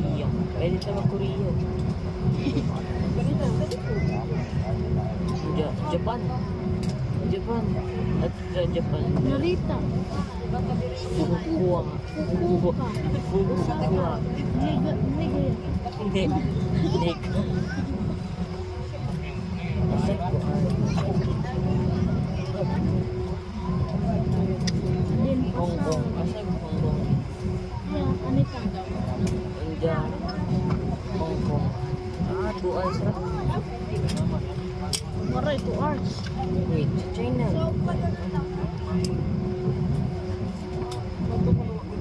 Korea. Pwede tayo mag-Korea. Japan. Japan. At sa Japan. Narita. Fukuoka. Fukuoka. Hindi. Hindi. Hong Kong. Asa Hong Kong? Yeah, Anita. India. Hong Kong. 2 hours na. Maray, 2 hours. Wait, China.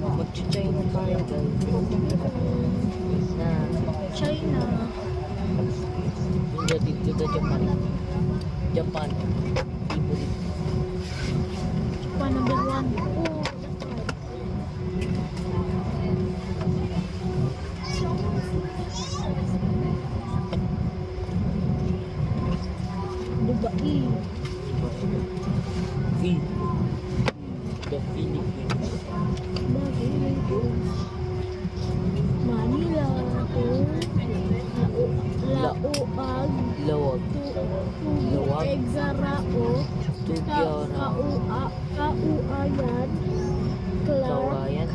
Mag-China tayo guys. China. India dito sa Japan. Japan. Japan number 1. Dubai. The Philippines. Manila. Lauag. Lawag. Lawag. Exarao. Tugyara. Kauayan. Clark. Kawayan.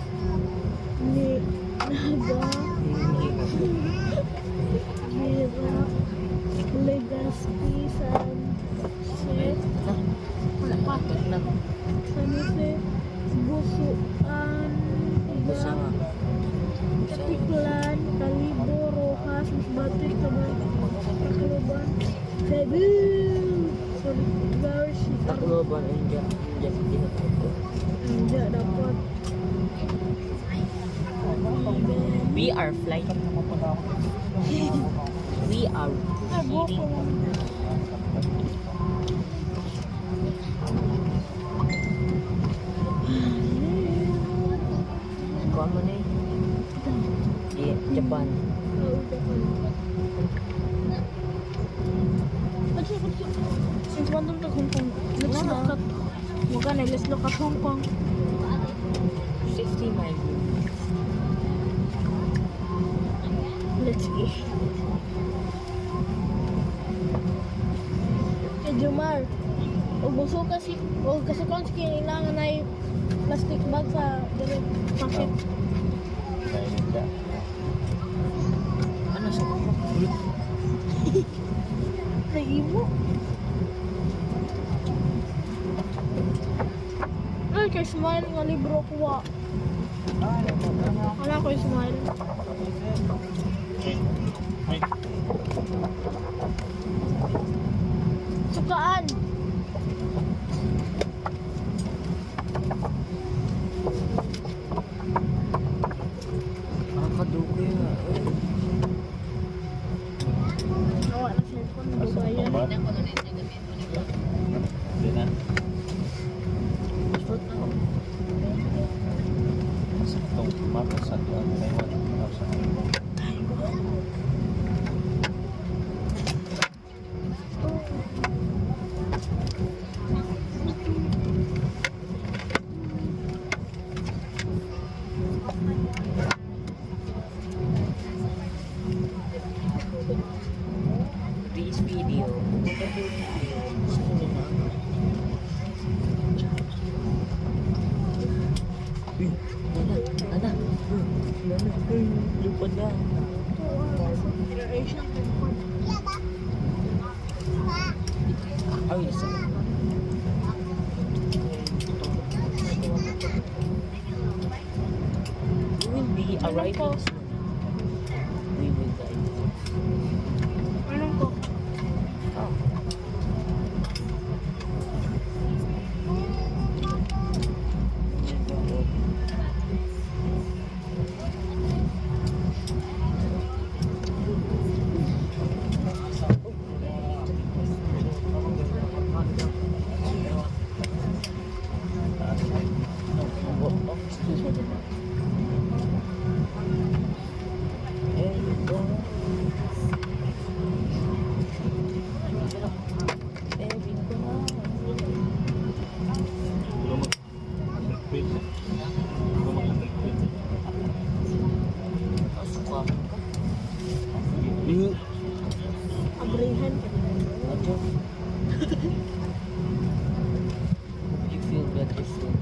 Naga. Mira. Legazpi. Sunset. Patok na. Sunset. Busuan. Sama. Tiklan. Kalibo. Rojas. Masbate. Tacloban. Cebu. Garci. Tacloban. India. India dapat. We are flying. We are eating. Japan. Since one of the Hong Kong, let's look at Hong Kong. 50 mile. Let's see. Kay Jumar, o gusto kasi kung kailangan ay plastic bag sa direct packet. Ano sa mga? Nag-ibo. Ay, kay Smile nga libro ko wa. Wala ko yung Smile. Sukaan! Parang kadugo yun. Nawa na cellphone, nababayan. Short na ako. This video, pupunta po yung video sa cinema. Ana. Lupad na. Ay, isa. We will be arriving soon. We will die. Anong ko? Oh. Abrihan. You feel better soon.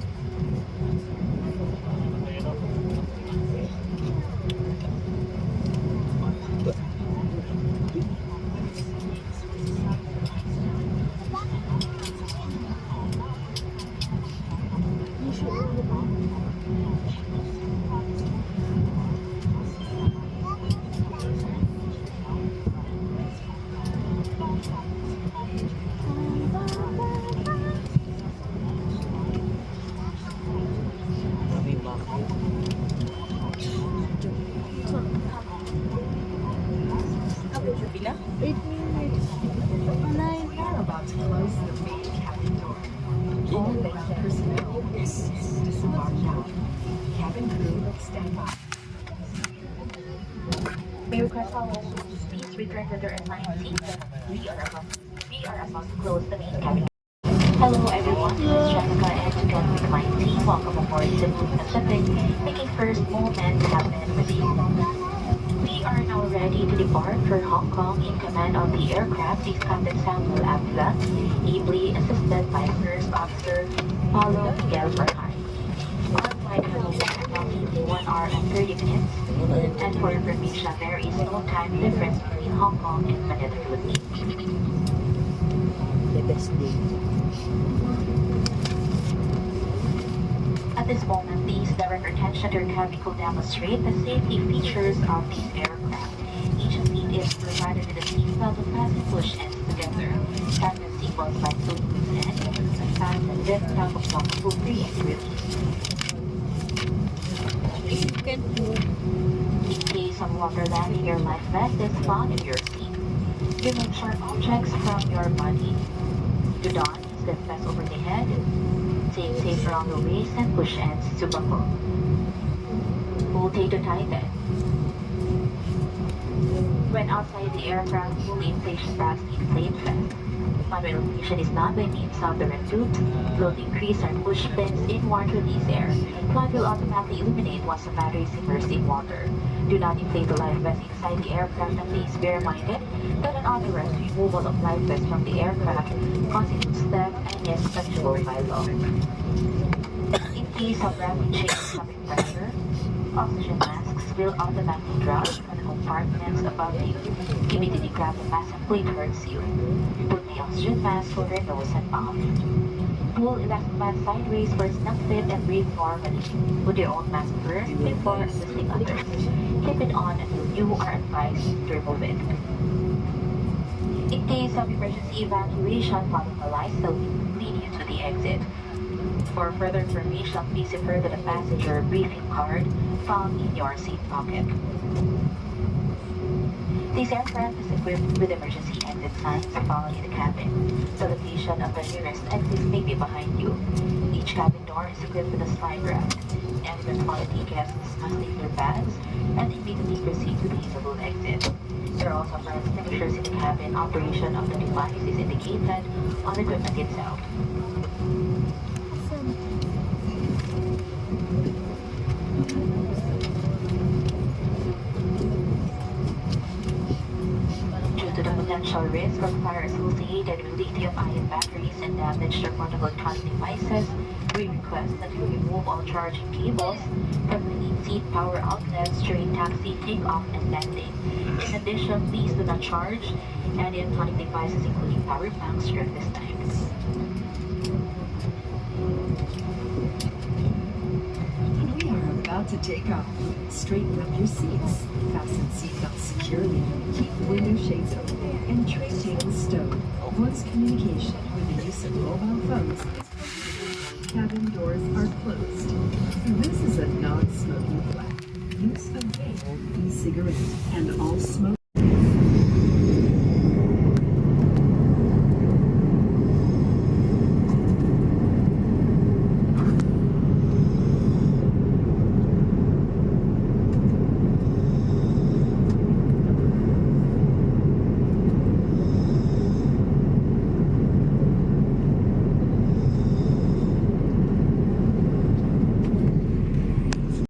Kami bakit? Pila? 8 minutes. 9. About to close the main cabin door. All base personnel is disembark now. Cabin crew, stand by. May request all passengers please return to their assigned seats. We are about to close the main cabin. Hello everyone, this is Jessica and together with my team, welcome aboard Cebu Pacific, making first moment happen with you. We are now ready to depart for Hong Kong. In command of the aircraft is Captain Samuel Avila, ably assisted by First Officer Paulo Miguel Barhay. Our flight has approximately 1 hour and 30 minutes, and for information, there is no time difference between Hong Kong and Manila, Philippines. The best day. At this moment, please direct your attention to your cabin to demonstrate the safety features of these aircraft. Each seat is provided with a seatbelt to fasten push ends together. Cabin seatbelts by Bluetooth and fasten with top of lockable free and release. If you can move, In case of water landing, your life vest is found in your seat. Remove sharp objects from your body. Do not slip vest over the head. Take tape around the waist and push ends to buckle. Pull tape to tighten. When outside the aircraft, fully inflation bags need flame vest. Manual ignition is not by means of the red tube. Load increase or push pins in water release air. Flight will automatically illuminate once the battery is immersed in water. Do not inflate the life vest inside the aircraft, and please be reminded that an unauthorized removal of life vest from the aircraft constitutes theft and is punishable by law. In case of rapid change in stomach pressure, oxygen masks will automatically drop from the compartments above you. Immediately grab the mask and plate hurts you. Put the oxygen mask over your nose and mouth. Pull elastic mask sideways for snug fit and breathe normally. Put your own mask first before assisting others. Keep it on until you are advised to remove it. In case of emergency evacuation, follow the lights that will lead you to the exit. For further information, please refer to the passenger briefing card found in your seat pocket. This aircraft is equipped with emergency exit signs found in the cabin. The location of the nearest exit may be behind you. Each cabin door is equipped with a slide rack. Adequate quality guests must leave their bags and immediately proceed to the usable exit. There are also fire extinguishers in the cabin. Operation of the device is indicated on the equipment itself. Due to the potential risk of fire associated with lithium-ion batteries and damage to portable electronic devices, we request that you remove all charging cables from the seat power outlets during taxi, takeoff, and landing. In addition, please do not charge any electronic devices, including power banks, during this time. We are about to take off. Straighten up your seats, fasten seatbelts securely, keep window shades open, and tray tables stowed. Voice communication with the use of mobile phones is prohibited. Cabin doors are closed. This is a non-smoking flag. Use of vape, e-cigarette, and all smoke